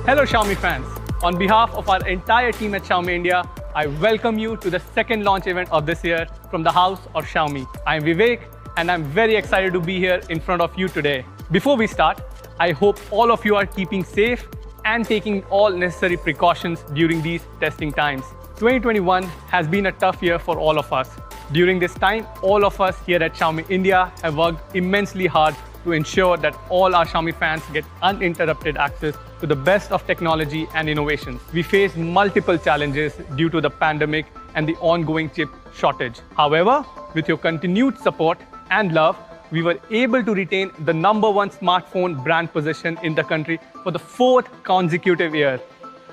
Hello Xiaomi fans. On behalf of our entire team at Xiaomi India, I welcome you to the second launch event of this year from the house of Xiaomi. I'm Vivek and I'm very excited to be here in front of you today. Before we start, I hope all of you are keeping safe and taking all necessary precautions during these testing times. 2021 has been a tough year for all of us. During this time, all of us here at Xiaomi India have worked immensely hard to ensure that all our Xiaomi fans get uninterrupted access to the best of technology and innovations. We faced multiple challenges due to the pandemic and the ongoing chip shortage. However, with your continued support and love, we were able to retain the #1 smartphone brand position in the country for the 4th consecutive year.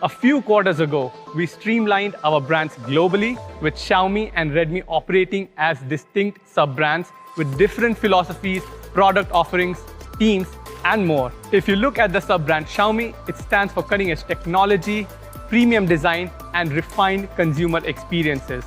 A few quarters ago, we streamlined our brands globally, with Xiaomi and Redmi operating as distinct sub-brands with different philosophies, product offerings, teams, and more. If you look at the sub-brand Xiaomi, it stands for cutting-edge technology, premium design, and refined consumer experiences.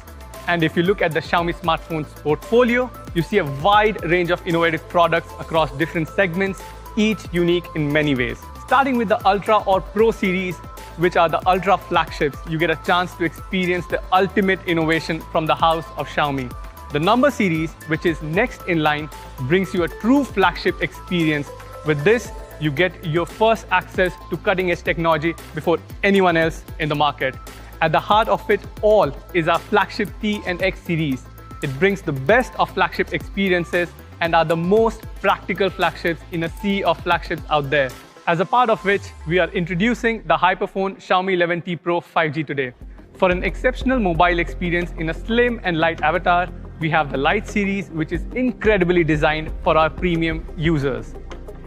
And if you look at the Xiaomi smartphones portfolio, you see a wide range of innovative products across different segments, each unique in many ways. Starting with the Ultra or Pro series, which are the Ultra flagships, you get a chance to experience the ultimate innovation from the house of Xiaomi. The Number series, which is next in line, brings you a true flagship experience. With this, you get your first access to cutting-edge technology before anyone else in the market. At the heart of it all is our flagship T and X series, It brings the best of flagship experiences and are the most practical flagships in a sea of flagships out there. As a part of which, we are introducing the HyperPhone Xiaomi 11T Pro 5G today. For an exceptional mobile experience in a slim and light avatar, we have the Lite series, which is incredibly designed for our premium users.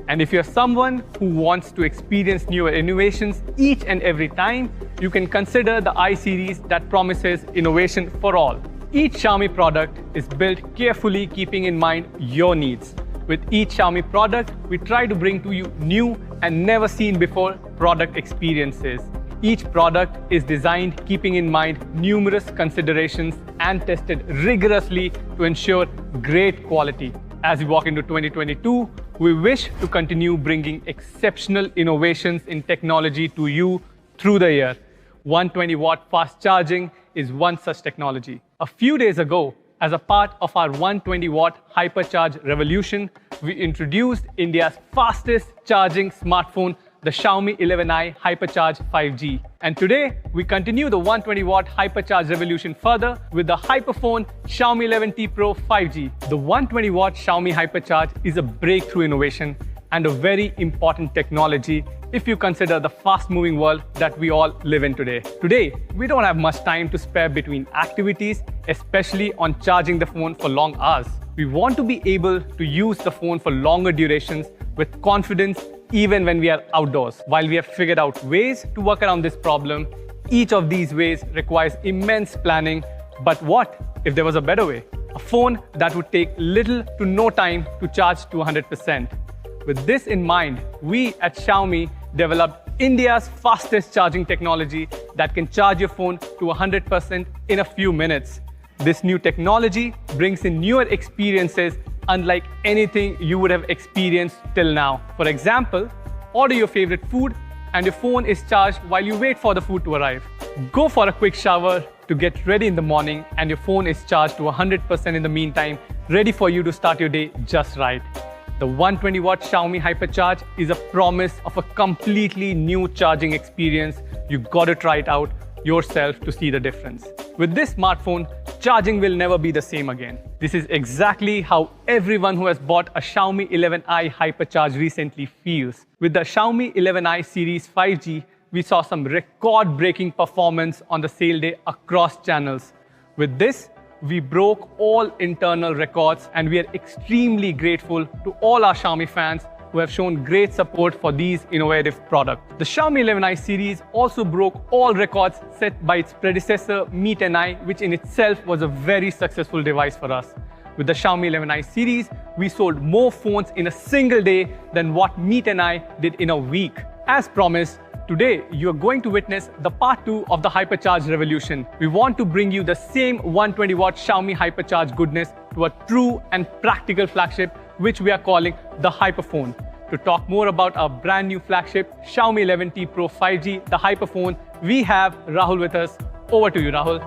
And if you're someone who wants to experience newer innovations each and every time, you can consider the I series that promises innovation for all. Each Xiaomi product is built carefully keeping in mind your needs. With each Xiaomi product, we try to bring to you new and never seen before product experiences. Each product is designed keeping in mind numerous considerations and tested rigorously to ensure great quality. As we walk into 2022, we wish to continue bringing exceptional innovations in technology to you through the year. 120-watt fast charging is one such technology. A few days ago, as a part of our 120-watt HyperCharge revolution, we introduced India's fastest charging smartphone, the Xiaomi 11i HyperCharge 5G. And today, we continue the 120-watt HyperCharge revolution further with the HyperPhone Xiaomi 11T Pro 5G. The 120-watt Xiaomi HyperCharge is a breakthrough innovation and a very important technology if you consider the fast-moving world that we all live in today. Today, we don't have much time to spare between activities, especially on charging the phone for long hours. We want to be able to use the phone for longer durations with confidence even when we are outdoors. While we have figured out ways to work around this problem, each of these ways requires immense planning. But what if there was a better way? A phone that would take little to no time to charge to 100%. With this in mind, we at Xiaomi developed India's fastest charging technology that can charge your phone to 100% in a few minutes. This new technology brings in newer experiences unlike anything you would have experienced till now. For example, order your favorite food and your phone is charged while you wait for the food to arrive. Go for a quick shower to get ready in the morning and your phone is charged to 100% in the meantime, ready for you to start your day just right. The 120-watt Xiaomi HyperCharge is a promise of a completely new charging experience. You've got to try it out yourself to see the difference. With this smartphone, charging will never be the same again. This is exactly how everyone who has bought a Xiaomi 11i HyperCharge recently feels. With the Xiaomi 11i series 5G, we saw some record-breaking performance on the sale day across channels. With this, we broke all internal records and we are extremely grateful to all our Xiaomi fans who have shown great support for these innovative products. The Xiaomi 11i series also broke all records set by its predecessor Mi 10i, which in itself was a very successful device for us. With the Xiaomi 11i series, we sold more phones in a single day than what Mi 10i did in a week. As promised, today you are going to witness the part 2 of the HyperCharge revolution. We want to bring you the same 120-watt Xiaomi HyperCharge goodness to a true and practical flagship, which we are calling the HyperPhone. To talk more about our brand new flagship, Xiaomi 11T Pro 5G, the HyperPhone, we have Rahul with us. Over to you, Rahul.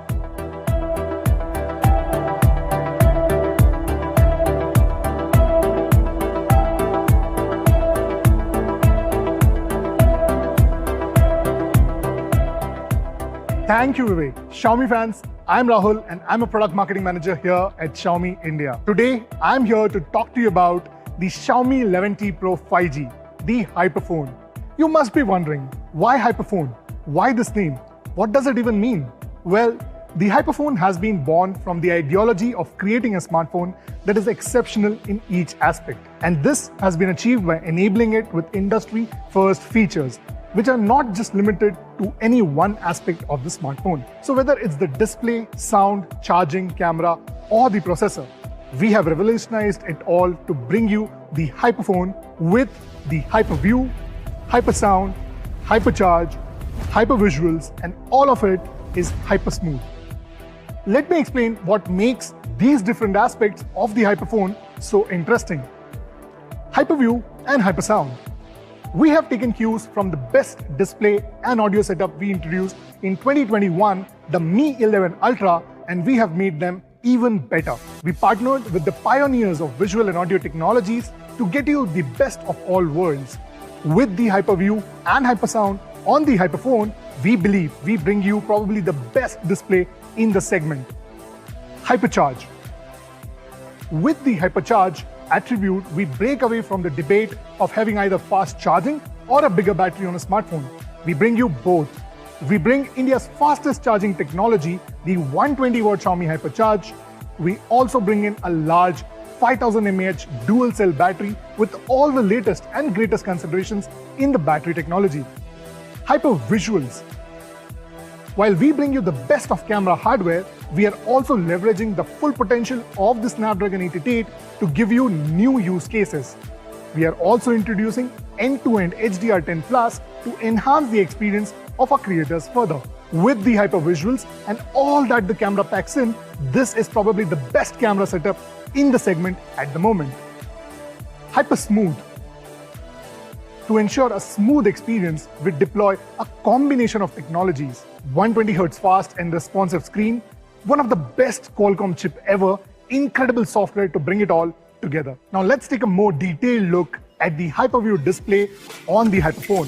Thank you, Vivek. Xiaomi fans, I'm Rahul and I'm a product marketing manager here at Xiaomi India. Today, I'm here to talk to you about the Xiaomi 11T Pro 5G, the HyperPhone. You must be wondering, why HyperPhone? Why this name? What does it even mean? Well, the HyperPhone has been born from the ideology of creating a smartphone that is exceptional in each aspect. And this has been achieved by enabling it with industry-first features, which are not just limited to any one aspect of the smartphone. So whether it's the display, sound, charging, camera, or the processor, we have revolutionized it all to bring you the HyperPhone with the HyperView, HyperSound, HyperCharge, HyperVisuals, and all of it is HyperSmooth. Let me explain what makes these different aspects of the HyperPhone so interesting. HyperView and HyperSound. We have taken cues from the best display and audio setup we introduced in 2021, the Mi 11 Ultra, and we have made them even better. We partnered with the pioneers of visual and audio technologies to get you the best of all worlds. With the HyperView and HyperSound on the HyperPhone, we believe we bring you probably the best display in the segment. HyperCharge. With the HyperCharge attribute, we break away from the debate of having either fast charging or a bigger battery on a smartphone. We bring you both. We bring India's fastest charging technology, the 120-watt Xiaomi HyperCharge. We also bring in a large 5000 mAh dual cell battery with all the latest and greatest considerations in the battery technology. Hyper visuals. While we bring you the best of camera hardware, we are also leveraging the full potential of the Snapdragon 888 to give you new use cases. We are also introducing end-to-end HDR10 Plus to enhance the experience of our creators further. With the hyper visuals and all that the camera packs in, this is probably the best camera setup in the segment at the moment. Hyper smooth. To ensure a smooth experience, we deploy a combination of technologies. 120Hz fast and responsive screen, one of the best Qualcomm chip ever, incredible software to bring it all together. Now let's take a more detailed look at the Hyperview display on the HyperPhone.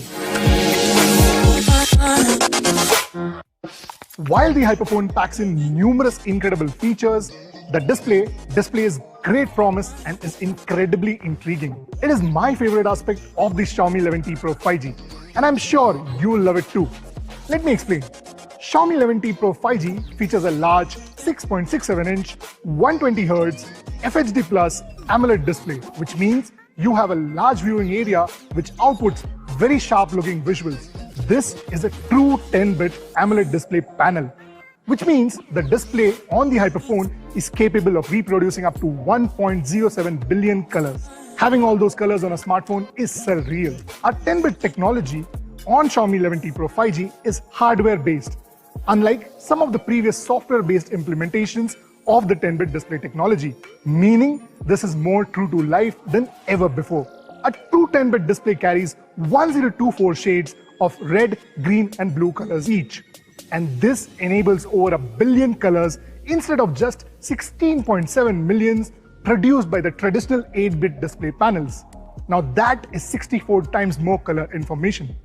While the HyperPhone packs in numerous incredible features, the display displays great promise and is incredibly intriguing. It is my favorite aspect of the Xiaomi 11T Pro 5G, and I'm sure you will love it too. Let me explain. Xiaomi 11T Pro 5G features a large 6.67-inch 120Hz FHD Plus AMOLED display, which means you have a large viewing area which outputs very sharp-looking visuals. This is a true 10-bit AMOLED display panel, which means the display on the HyperPhone is capable of reproducing up to 1.07 billion colors. Having all those colors on a smartphone is surreal. Our 10-bit technology on Xiaomi 11T Pro 5G is hardware-based, unlike some of the previous software-based implementations of the 10-bit display technology, meaning this is more true to life than ever before. A true 10-bit display carries 1024 shades of red, green and blue colors each. And this enables over a billion colors instead of just 16.7 millions produced by the traditional 8-bit display panels. Now that is 64 times more color information.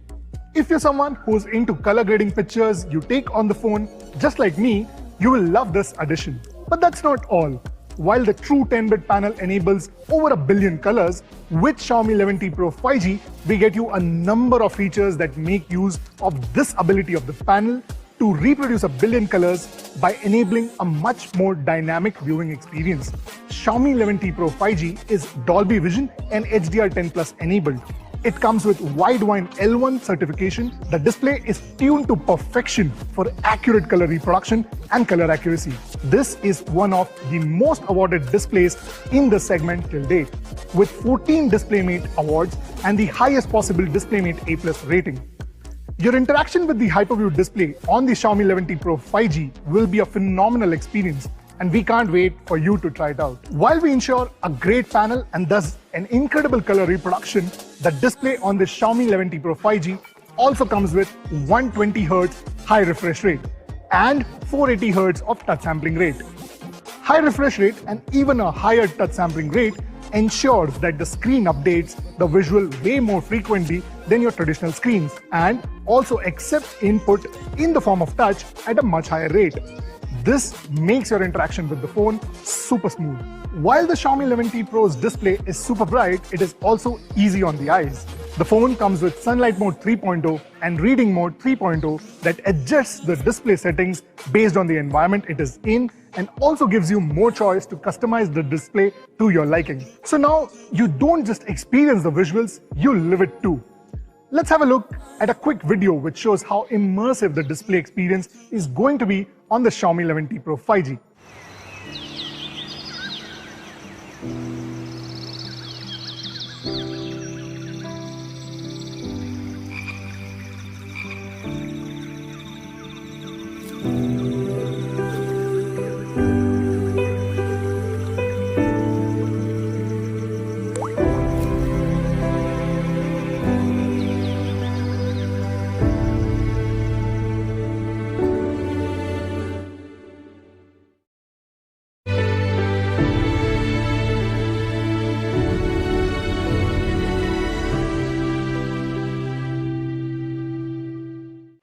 If you're someone who's into color grading pictures you take on the phone, just like me, you will love this addition. But that's not all. While the true 10-bit panel enables over a billion colors, with Xiaomi 11T Pro 5G, we get you a number of features that make use of this ability of the panel to reproduce a billion colors by enabling a much more dynamic viewing experience. Xiaomi 11T Pro 5G is Dolby Vision and HDR10 Plus enabled. It comes with Widevine L1 certification. The display is tuned to perfection for accurate color reproduction and color accuracy. This is one of the most awarded displays in the segment till date, with 14 DisplayMate awards and the highest possible DisplayMate A+ rating. Your interaction with the Hyperview display on the Xiaomi 11T Pro 5G will be a phenomenal experience, and we can't wait for you to try it out. While we ensure a great panel and thus an incredible color reproduction, the display on the Xiaomi 11T Pro 5G also comes with 120Hz high refresh rate and 480Hz of touch sampling rate. High refresh rate and even a higher touch sampling rate ensures that the screen updates the visual way more frequently than your traditional screens and also accepts input in the form of touch at a much higher rate. This makes your interaction with the phone super smooth. While the Xiaomi 11T Pro's display is super bright, it is also easy on the eyes. The phone comes with Sunlight Mode 3.0 and Reading Mode 3.0 that adjusts the display settings based on the environment it is in and also gives you more choice to customize the display to your liking. So now you don't just experience the visuals, you live it too. Let's have a look at a quick video which shows how immersive the display experience is going to be on the Xiaomi 11T Pro 5G.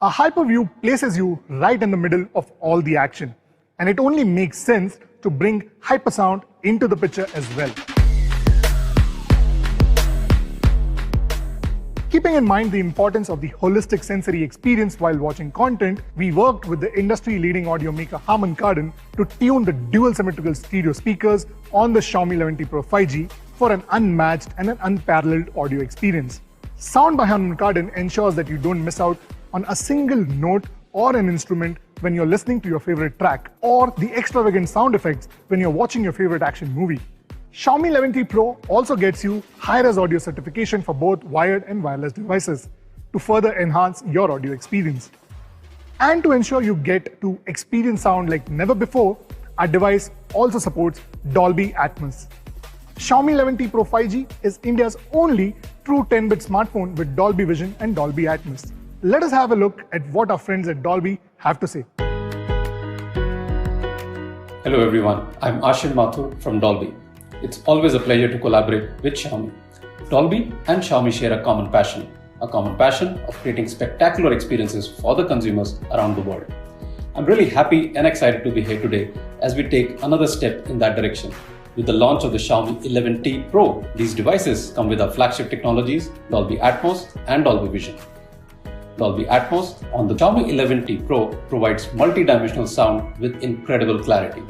A Hyperview places you right in the middle of all the action, and it only makes sense to bring hypersound into the picture as well. Keeping in mind the importance of the holistic sensory experience while watching content, we worked with the industry-leading audio maker Harman Kardon to tune the dual symmetrical stereo speakers on the Xiaomi 11T Pro 5G for an unmatched and an unparalleled audio experience. Sound by Harman Kardon ensures that you don't miss out on a single note or an instrument when you're listening to your favorite track, or the extravagant sound effects when you're watching your favorite action movie. Xiaomi 11T Pro also gets you high-res audio certification for both wired and wireless devices to further enhance your audio experience. And to ensure you get to experience sound like never before, our device also supports Dolby Atmos. Xiaomi 11T Pro 5G is India's only true 10-bit smartphone with Dolby Vision and Dolby Atmos. Let us have a look at what our friends at Dolby have to say. Hello everyone, I'm Ashin Mathur from Dolby. It's always a pleasure to collaborate with Xiaomi. Dolby and Xiaomi share a common passion of creating spectacular experiences for the consumers around the world. I'm really happy and excited to be here today as we take another step in that direction. With the launch of the Xiaomi 11T Pro, these devices come with our flagship technologies, Dolby Atmos and Dolby Vision. Dolby Atmos on the Xiaomi 11T Pro provides multi-dimensional sound with incredible clarity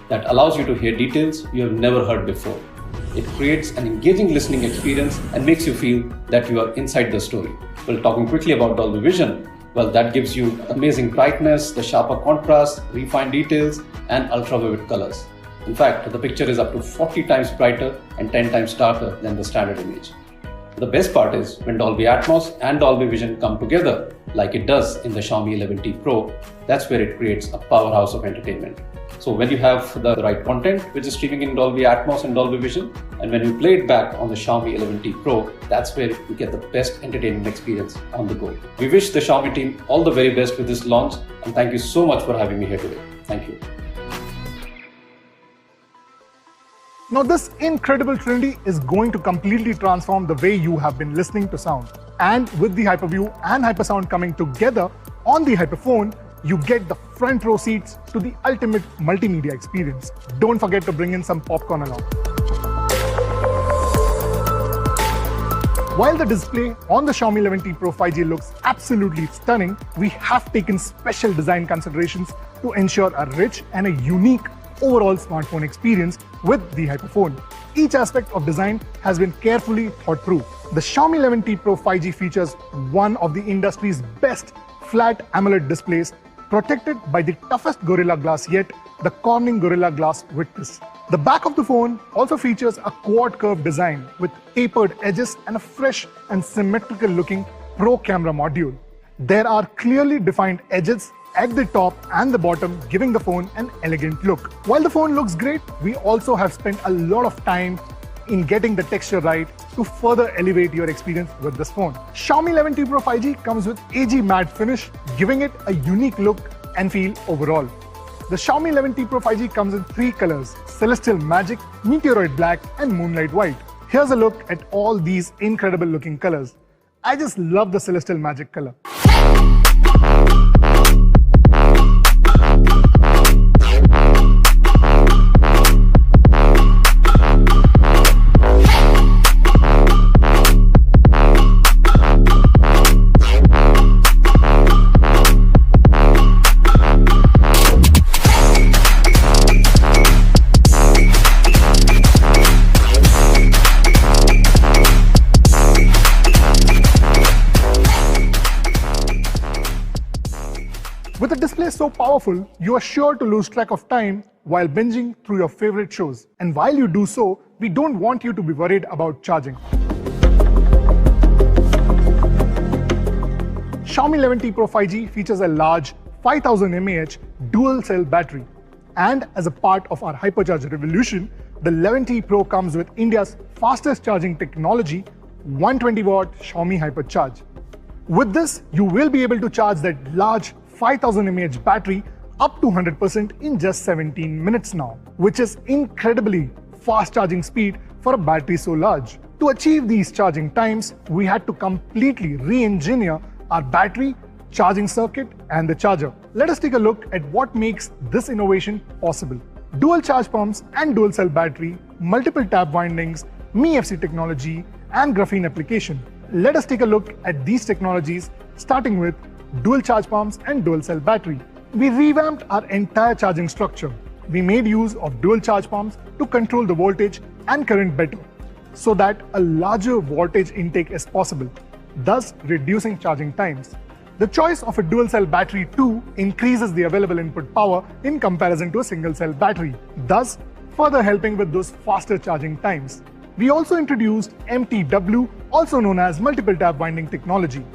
that allows you to hear details you have never heard before. It creates an engaging listening experience and makes you feel that you are inside the story. Well, talking quickly about Dolby Vision, well, that gives you amazing brightness, the sharper contrast, refined details, and ultra-vivid colors. In fact, the picture is up to 40 times brighter and 10 times darker than the standard image. The best part is when Dolby Atmos and Dolby Vision come together, like it does in the Xiaomi 11T Pro, that's where it creates a powerhouse of entertainment. So when you have the right content, which is streaming in Dolby Atmos and Dolby Vision, and when you play it back on the Xiaomi 11T Pro, that's where you get the best entertainment experience on the go. We wish the Xiaomi team all the very best with this launch, and thank you so much for having me here today. Thank you. Now, this incredible trinity is going to completely transform the way you have been listening to sound. And with the Hyperview and Hypersound coming together on the HyperPhone, you get the front row seats to the ultimate multimedia experience. Don't forget to bring in some popcorn along. While the display on the Xiaomi 11T Pro 5G looks absolutely stunning, we have taken special design considerations to ensure a rich and a unique overall smartphone experience with the HyperPhone. Each aspect of design has been carefully thought through. The Xiaomi 11T Pro 5G features one of the industry's best flat AMOLED displays, protected by the toughest Gorilla Glass yet, the Corning Gorilla Glass Victus. The back of the phone also features a quad curve design with tapered edges and a fresh and symmetrical looking Pro camera module. There are clearly defined edges at the top and the bottom, giving the phone an elegant look. While the phone looks great, we also have spent a lot of time in getting the texture right to further elevate your experience with this phone. Xiaomi 11T Pro 5G comes with AG matte finish, giving it a unique look and feel overall. The Xiaomi 11T Pro 5G comes in 3 colors: Celestial Magic, Meteoroid Black, and Moonlight White. Here's a look at all these incredible looking colors. I just love the Celestial Magic color. With a display so powerful, you are sure to lose track of time while binging through your favorite shows. And while you do so, we don't want you to be worried about charging. Xiaomi 11T Pro 5G features a large 5000 mAh dual-cell battery. And as a part of our HyperCharge revolution, the 11T Pro comes with India's fastest charging technology, 120-watt Xiaomi HyperCharge. With this, you will be able to charge that large 5000 mAh battery up to 100% in just 17 minutes now, which is incredibly fast charging speed for a battery so large. To achieve these charging times, we had to completely re-engineer our battery, charging circuit, and the charger. Let us take a look at what makes this innovation possible. dual charge pumps and dual cell battery, multiple tap windings, MiFC technology, and graphene application. Let us take a look at these technologies, starting with dual charge pumps and dual cell battery. We revamped our entire charging structure. We made use of dual charge pumps to control the voltage and current better, so that a larger voltage intake is possible, thus reducing charging times. The choice of a dual cell battery too increases the available input power in comparison to a single cell battery, thus further helping with those faster charging times. We also introduced MTW, also known as multiple tap winding technology.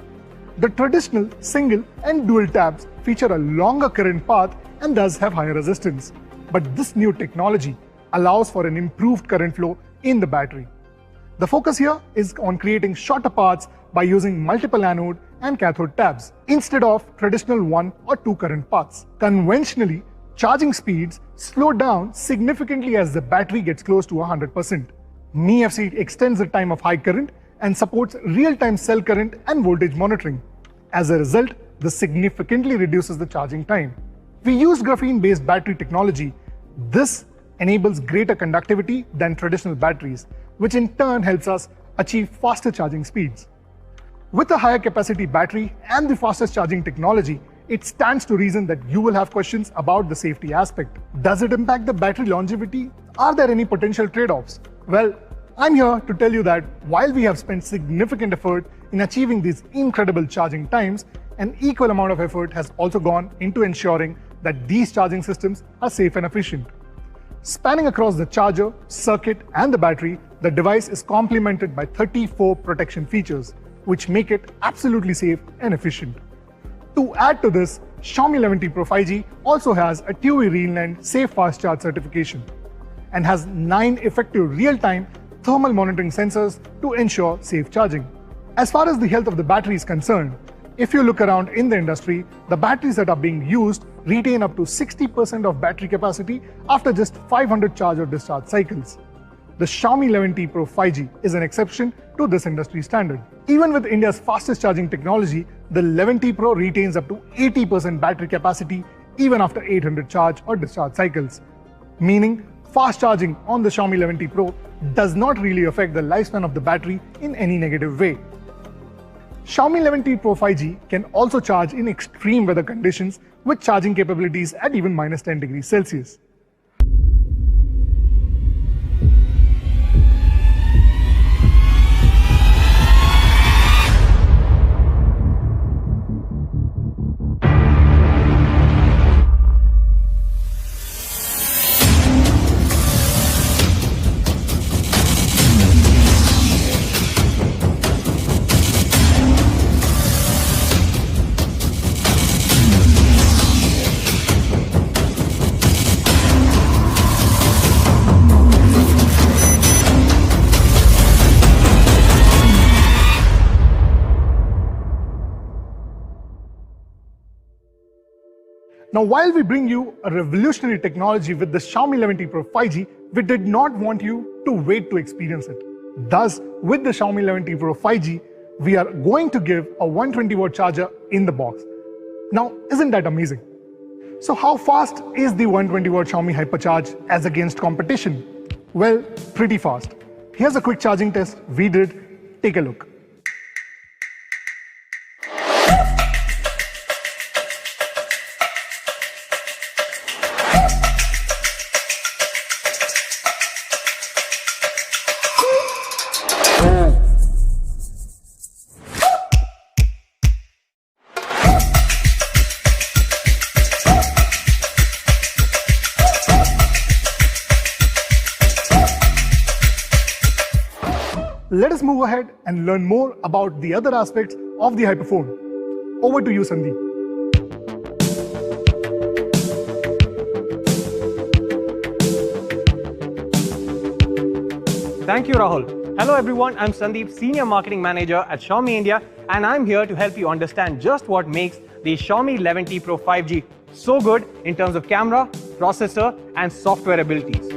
The traditional single and dual taps feature a longer current path and thus have higher resistance. But this new technology allows for an improved current flow in the battery. The focus here is on creating shorter paths by using multiple anode and cathode tabs instead of traditional 1 or 2 current paths. Conventionally, charging speeds slow down significantly as the battery gets close to 100%. MiFC extends the time of high current and supports real-time cell current and voltage monitoring. As a result, this significantly reduces the charging time. We use graphene-based battery technology. This enables greater conductivity than traditional batteries, which in turn helps us achieve faster charging speeds. With a higher capacity battery and the fastest charging technology, it stands to reason that you will have questions about the safety aspect. Does it impact the battery longevity? Are there any potential trade-offs? Well, I'm here to tell you that while we have spent significant effort in achieving these incredible charging times, an equal amount of effort has also gone into ensuring that these charging systems are safe and efficient. Spanning across the charger, circuit, and the battery, the device is complemented by 34 protection features, which make it absolutely safe and efficient. To add to this, Xiaomi 11T Pro 5G also has a TUI Greenland Safe Fast Charge certification and has 9 effective real-time thermal monitoring sensors to ensure safe charging. As far as the health of the battery is concerned, if you look around in the industry, the batteries that are being used retain up to 60% of battery capacity after just 500 charge or discharge cycles. The Xiaomi 11T Pro 5G is an exception to this industry standard. Even with India's fastest charging technology, the 11T Pro retains up to 80% battery capacity even after 800 charge or discharge cycles, meaning fast charging on the Xiaomi 11T Pro does not really affect the lifespan of the battery in any negative way. Xiaomi 11T Pro 5G can also charge in extreme weather conditions with charging capabilities at even -10 degrees Celsius. Now, while we bring you a revolutionary technology with the Xiaomi 11T Pro 5G, we did not want you to wait to experience it. Thus, with the Xiaomi 11T Pro 5G, we are going to give a 120-watt charger in the box. Now, isn't that amazing? So how fast is the 120-watt Xiaomi HyperCharge as against competition? Well, pretty fast. Here's a quick charging test we did. Take a look. Let us move ahead and learn more about the other aspects of the HyperPhone. Over to you, Sandeep. Thank you, Rahul. Hello everyone, I'm Sandeep, Senior Marketing Manager at Xiaomi India, and I'm here to help you understand just what makes the Xiaomi 11T Pro 5G so good in terms of camera, processor, and software abilities.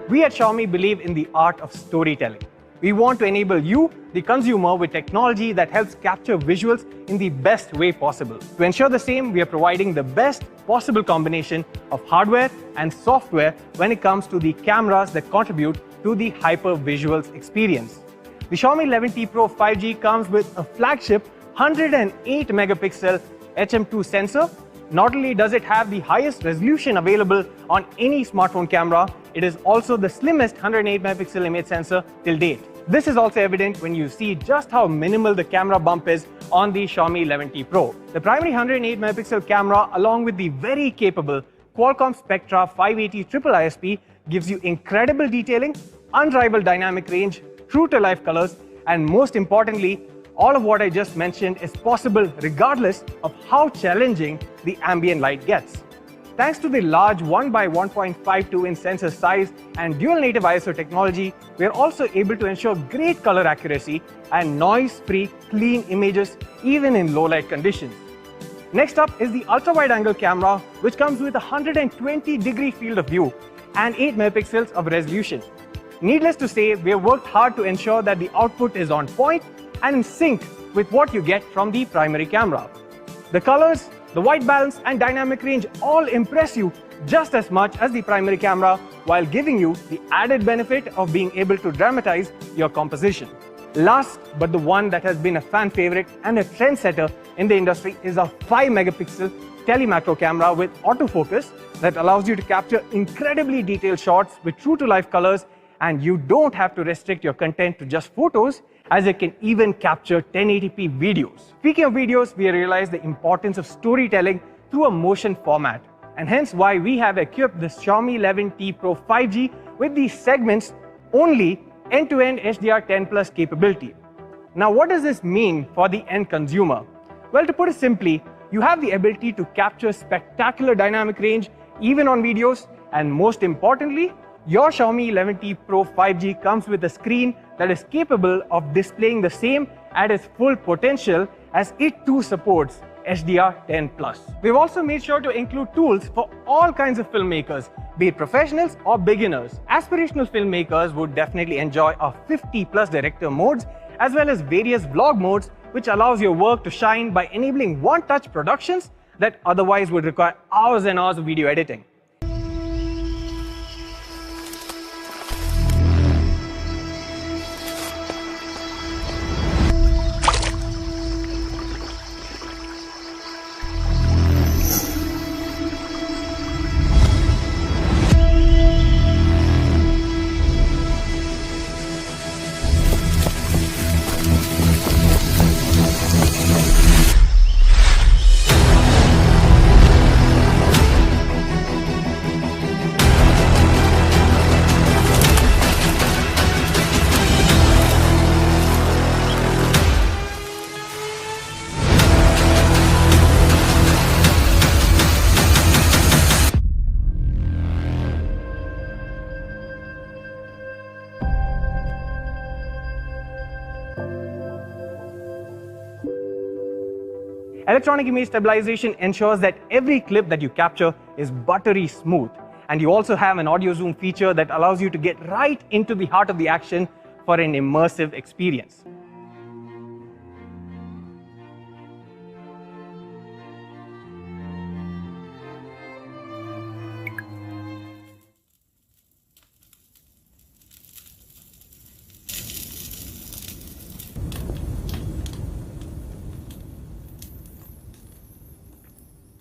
We at Xiaomi believe in the art of storytelling. We want to enable you, the consumer, with technology that helps capture visuals in the best way possible. To ensure the same, we are providing the best possible combination of hardware and software when it comes to the cameras that contribute to the hyper-visuals experience. The Xiaomi 11T Pro 5G comes with a flagship 108 megapixel HM2 sensor. Not only does it have the highest resolution available on any smartphone camera, it is also the slimmest 108 megapixel image sensor till date. This is also evident when you see just how minimal the camera bump is on the Xiaomi 11T Pro. The primary 108 megapixel camera, along with the very capable Qualcomm Spectra 580 triple ISP, gives you incredible detailing, unrivaled dynamic range, true-to-life colors, and most importantly, all of what I just mentioned is possible regardless of how challenging the ambient light gets. Thanks to the large 1 by 1.52 inch sensor size and dual native ISO technology, we are also able to ensure great color accuracy and noise-free, clean images even in low light conditions. Next up is the ultra-wide angle camera, which comes with a 120-degree field of view and 8 megapixels of resolution. Needless to say, we have worked hard to ensure that the output is on point and in sync with what you get from the primary camera. The colors, the white balance and dynamic range all impress you just as much as the primary camera, while giving you the added benefit of being able to dramatize your composition. Last, but the one that has been a fan favorite and a trendsetter in the industry, is a 5 megapixel telemacro camera with autofocus that allows you to capture incredibly detailed shots with true-to-life colors, and you don't have to restrict your content to just photos, as it can even capture 1080p videos. Speaking of videos, we realized the importance of storytelling through a motion format, and hence why we have equipped the Xiaomi 11T Pro 5G with these segments only end-to-end HDR10 Plus capability. Now, what does this mean for the end consumer? Well, to put it simply, you have the ability to capture spectacular dynamic range even on videos, and most importantly, your Xiaomi 11T Pro 5G comes with a screen that is capable of displaying the same at its full potential, as it too supports HDR10+. We've also made sure to include tools for all kinds of filmmakers, be it professionals or beginners. Aspirational filmmakers would definitely enjoy our 50+ director modes, as well as various vlog modes, which allows your work to shine by enabling one-touch productions that otherwise would require hours and hours of video editing. Electronic image stabilization ensures that every clip that you capture is buttery smooth. And you also have an audio zoom feature that allows you to get right into the heart of the action for an immersive experience.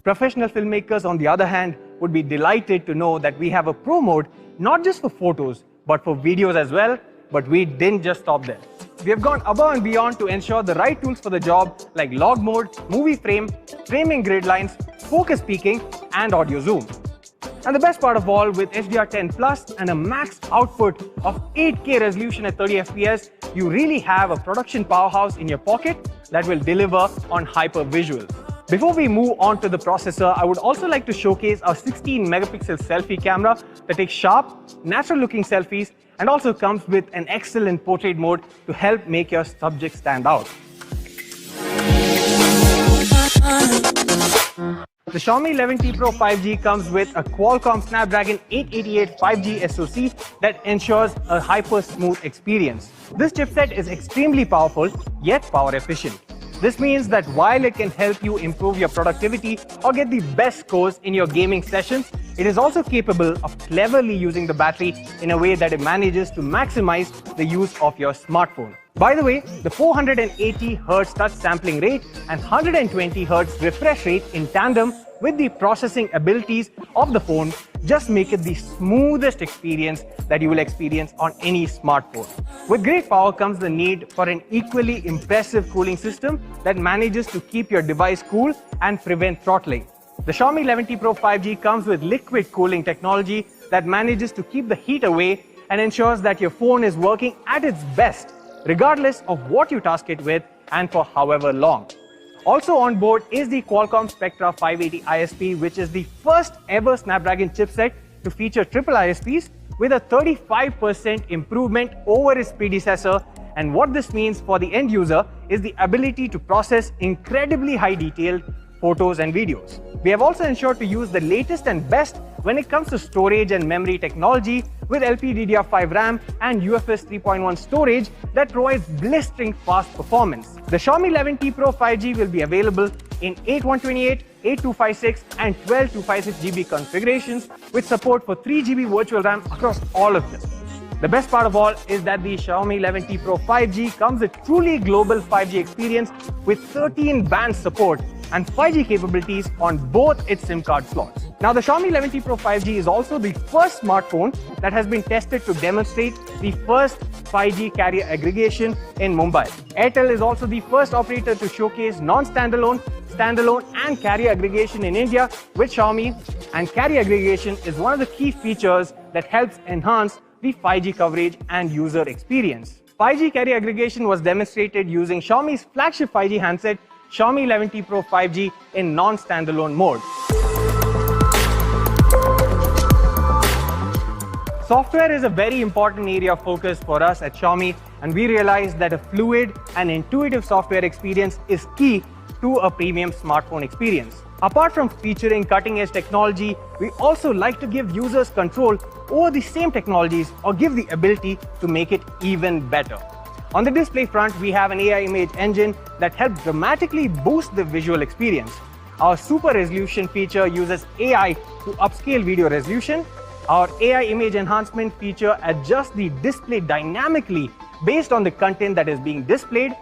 Professional filmmakers, on the other hand, would be delighted to know that we have a pro mode not just for photos, but for videos as well. But we didn't just stop there. We have gone above and beyond to ensure the right tools for the job, like log mode, movie frame, framing grid lines, focus peaking, and audio zoom. And the best part of all, with HDR10 Plus and a max output of 8K resolution at 30 FPS, you really have a production powerhouse in your pocket that will deliver on hyper visuals. Before we move on to the processor, I would also like to showcase our 16 megapixel selfie camera that takes sharp, natural looking selfies and also comes with an excellent portrait mode to help make your subject stand out. The Xiaomi 11T Pro 5G comes with a Qualcomm Snapdragon 888 5G SoC that ensures a hyper-smooth experience. This chipset is extremely powerful, yet power efficient. This means that while it can help you improve your productivity or get the best scores in your gaming sessions, it is also capable of cleverly using the battery in a way that it manages to maximize the use of your smartphone. By the way, the 480 Hz touch sampling rate and 120 Hz refresh rate in tandem with the processing abilities of the phone just make it the smoothest experience that you will experience on any smartphone. With great power comes the need for an equally impressive cooling system that manages to keep your device cool and prevent throttling. The Xiaomi 11T Pro 5G comes with liquid cooling technology that manages to keep the heat away and ensures that your phone is working at its best, regardless of what you task it with and for however long. Also on board is the Qualcomm Spectra 580 ISP, which is the first ever Snapdragon chipset to feature triple ISPs with a 35% improvement over its predecessor. And what this means for the end user is the ability to process incredibly high detailed photos and videos. We have also ensured to use the latest and best when it comes to storage and memory technology with LPDDR5 RAM and UFS 3.1 storage that provides blistering fast performance. The Xiaomi 11T Pro 5G will be available in 8128, 8256 and 12256 GB configurations with support for 3 GB virtual RAM across all of them. The best part of all is that the Xiaomi 11T Pro 5G comes with truly global 5G experience with 13 band support and 5G capabilities on both its SIM card slots. Now, the Xiaomi 11T Pro 5G is also the first smartphone that has been tested to demonstrate the first 5G carrier aggregation in Mumbai. Airtel is also the first operator to showcase non-standalone, standalone and carrier aggregation in India with Xiaomi, and carrier aggregation is one of the key features that helps enhance the 5G coverage and user experience. 5G carrier aggregation was demonstrated using Xiaomi's flagship 5G handset, Xiaomi 11T Pro 5G in non-standalone mode. Software is a very important area of focus for us at Xiaomi, and we realized that a fluid and intuitive software experience is key to a premium smartphone experience. Apart from featuring cutting-edge technology, we also like to give users control over the same technologies or give the ability to make it even better. On the display front, we have an AI image engine that helps dramatically boost the visual experience. Our super resolution feature uses AI to upscale video resolution. Our AI image enhancement feature adjusts the display dynamically based on the content that is being displayed.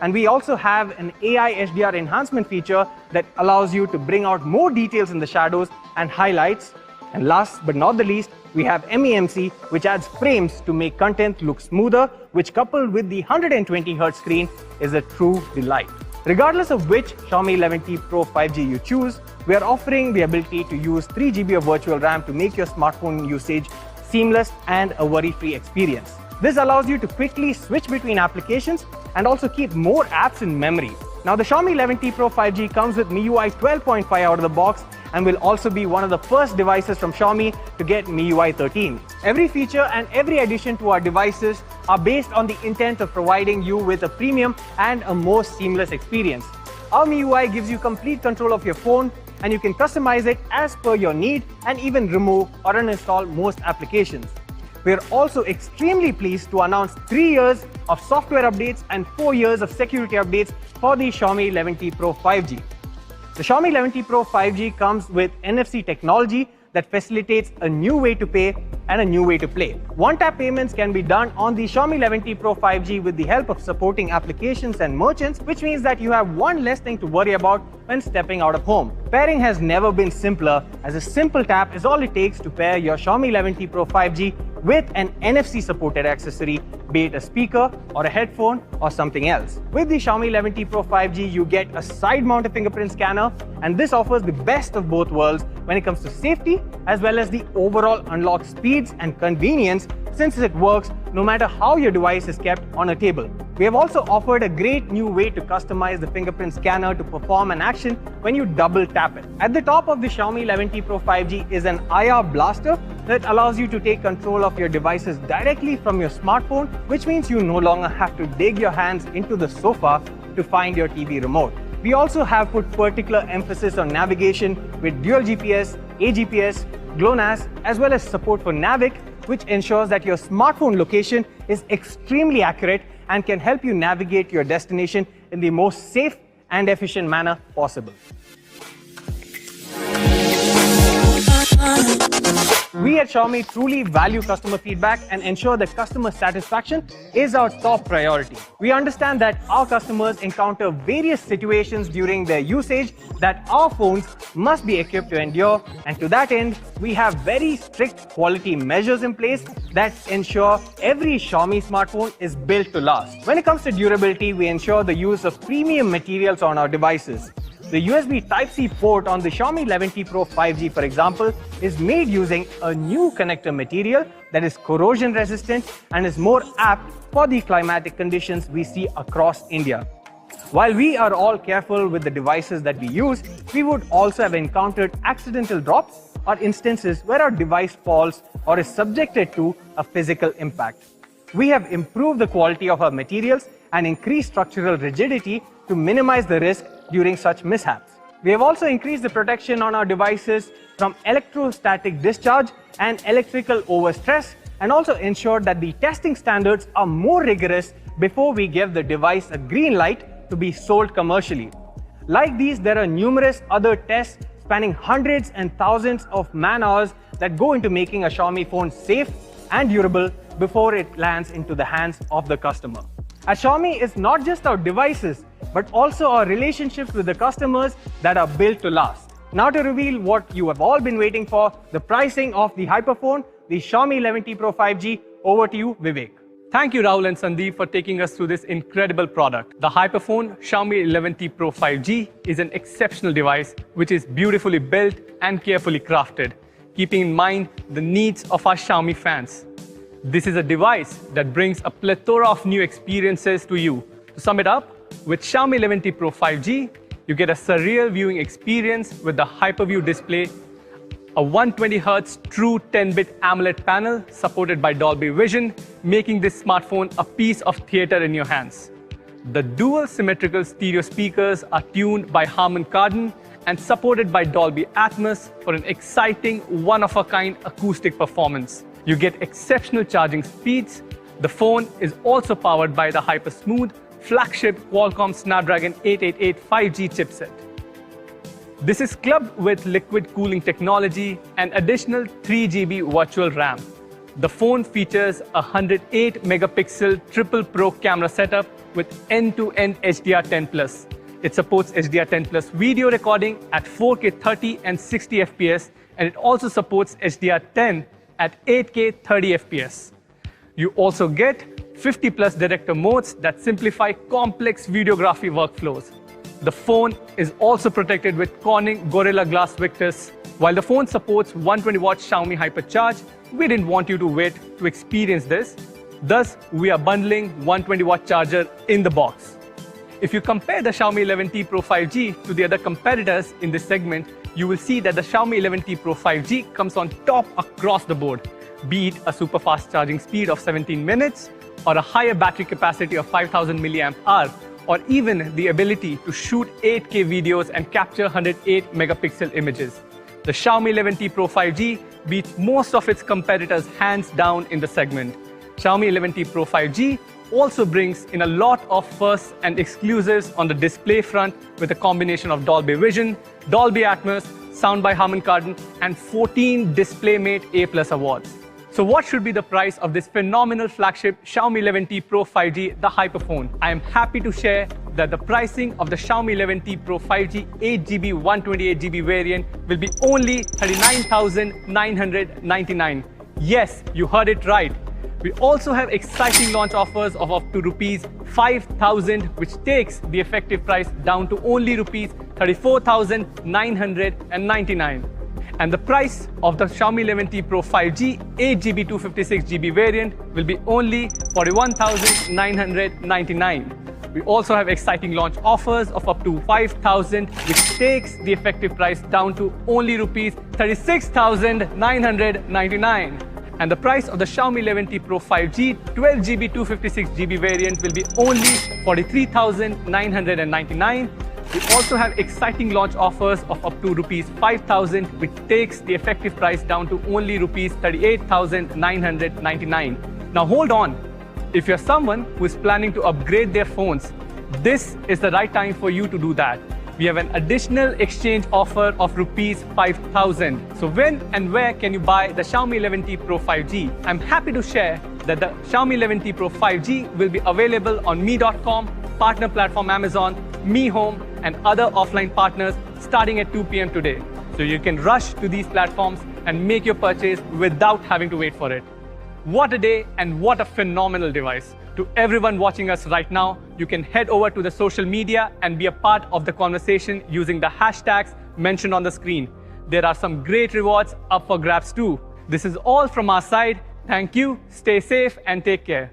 And we also have an AI HDR enhancement feature that allows you to bring out more details in the shadows and highlights. And last but not the least, we have MEMC, which adds frames to make content look smoother, which coupled with the 120 Hz screen is a true delight. Regardless of which Xiaomi 11T Pro 5G you choose, we are offering the ability to use 3 GB of virtual RAM to make your smartphone usage seamless and a worry-free experience. This allows you to quickly switch between applications and also keep more apps in memory. Now, the Xiaomi 11T Pro 5G comes with MIUI 12.5 out of the box and will also be one of the first devices from Xiaomi to get MIUI 13. Every feature and every addition to our devices are based on the intent of providing you with a premium and a more seamless experience. Our MIUI gives you complete control of your phone, and you can customize it as per your need and even remove or uninstall most applications. We are also extremely pleased to announce 3 years of software updates and 4 years of security updates for the Xiaomi 11T Pro 5G. The Xiaomi 11T Pro 5G comes with NFC technology that facilitates a new way to pay and a new way to play. One-tap payments can be done on the Xiaomi 11T Pro 5G with the help of supporting applications and merchants, which means that you have one less thing to worry about when stepping out of home. Pairing has never been simpler, as a simple tap is all it takes to pair your Xiaomi 11T Pro 5G with an NFC-supported accessory, be it a speaker or a headphone or something else. With the Xiaomi 11T Pro 5G, you get a side-mounted fingerprint scanner, and this offers the best of both worlds when it comes to safety as well as the overall unlock speeds and convenience, since it works no matter how your device is kept on a table. We have also offered a great new way to customize the fingerprint scanner to perform an action when you double tap it. At the top of the Xiaomi 11T Pro 5G is an IR blaster that allows you to take control of your devices directly from your smartphone, which means you no longer have to dig your hands into the sofa to find your TV remote. We also have put particular emphasis on navigation with dual GPS, AGPS, GLONASS, as well as support for Navic, which ensures that your smartphone location is extremely accurate and can help you navigate your destination in the most safe and efficient manner possible. We at Xiaomi truly value customer feedback and ensure that customer satisfaction is our top priority. We understand that our customers encounter various situations during their usage that our phones must be equipped to endure, and to that end, we have very strict quality measures in place that ensure every Xiaomi smartphone is built to last. When it comes to durability, we ensure the use of premium materials on our devices. The USB Type-C port on the Xiaomi 11T Pro 5G, for example, is made using a new connector material that is corrosion resistant and is more apt for the climatic conditions we see across India. While we are all careful with the devices that we use, we would also have encountered accidental drops or instances where our device falls or is subjected to a physical impact. We have improved the quality of our materials and increased structural rigidity to minimize the risk during such mishaps. We have also increased the protection on our devices from electrostatic discharge and electrical overstress, and also ensured that the testing standards are more rigorous before we give the device a green light to be sold commercially. Like these, there are numerous other tests spanning hundreds and thousands of man-hours that go into making a Xiaomi phone safe and durable before it lands into the hands of the customer. At Xiaomi, it's not just our devices, but also our relationships with the customers that are built to last. Now to reveal what you have all been waiting for, the pricing of the HyperPhone, the Xiaomi 11T Pro 5G, over to you, Vivek. Thank you, Rahul and Sandeep, for taking us through this incredible product. The HyperPhone Xiaomi 11T Pro 5G is an exceptional device which is beautifully built and carefully crafted, keeping in mind the needs of our Xiaomi fans. This is a device that brings a plethora of new experiences to you. To sum it up, with Xiaomi 11T Pro 5G, you get a surreal viewing experience with the Hyperview Display, a 120Hz true 10-bit AMOLED panel supported by Dolby Vision, making this smartphone a piece of theater in your hands. The dual symmetrical stereo speakers are tuned by Harman Kardon and supported by Dolby Atmos for an exciting, one-of-a-kind acoustic performance. You get exceptional charging speeds. The phone is also powered by the hyper-smooth flagship Qualcomm Snapdragon 888 5G chipset. This is clubbed with liquid cooling technology and additional 3GB virtual RAM. The phone features a 108 megapixel triple pro camera setup with end-to-end HDR10+. It supports HDR10+ video recording at 4K 30 and 60 FPS, and it also supports HDR10 at 8K 30 FPS. You also get 50+ director modes that simplify complex videography workflows. The phone is also protected with Corning Gorilla Glass Victus. While the phone supports 120-watt Xiaomi HyperCharge, we didn't want you to wait to experience this. Thus, we are bundling 120-watt charger in the box. If you compare the Xiaomi 11T Pro 5G to the other competitors in this segment, you will see that the Xiaomi 11T Pro 5G comes on top across the board, be it a super fast charging speed of 17 minutes, or a higher battery capacity of 5000 mAh, or even the ability to shoot 8K videos and capture 108 megapixel images. The Xiaomi 11T Pro 5G beats most of its competitors hands down in the segment. Xiaomi 11T Pro 5G also brings in a lot of firsts and exclusives on the display front with a combination of Dolby Vision, Dolby Atmos, sound by Harman Kardon, and 14 DisplayMate A+ awards. So what should be the price of this phenomenal flagship Xiaomi 11T Pro 5G, the HyperPhone? I am happy to share that the pricing of the Xiaomi 11T Pro 5G 8GB 128GB variant will be only 39,999. Yes, you heard it right. We also have exciting launch offers of up to rupees 5,000, which takes the effective price down to only rupees 34,999. And the price of the Xiaomi 11T Pro 5G 8GB 256GB variant will be only 41,999. We also have exciting launch offers of up to 5,000, which takes the effective price down to only rupees 36,999. And the price of the Xiaomi 11T Pro 5G 12GB 256GB variant will be only 43,999. We also have exciting launch offers of up to rupees 5,000, which takes the effective price down to only rupees 38,999. Now hold on. If you're someone who is planning to upgrade their phones, this is the right time for you to do that. We have an additional exchange offer of rupees 5,000. So when and where can you buy the Xiaomi 11T Pro 5G? I'm happy to share that the Xiaomi 11T Pro 5G will be available on mi.com, partner platform Amazon, Mi Home, and other offline partners starting at 2 p.m. today. So you can rush to these platforms and make your purchase without having to wait for it. What a day and what a phenomenal device. To everyone watching us right now, you can head over to the social media and be a part of the conversation using the hashtags mentioned on the screen. There are some great rewards up for grabs too. This is all from our side. Thank you, stay safe and take care.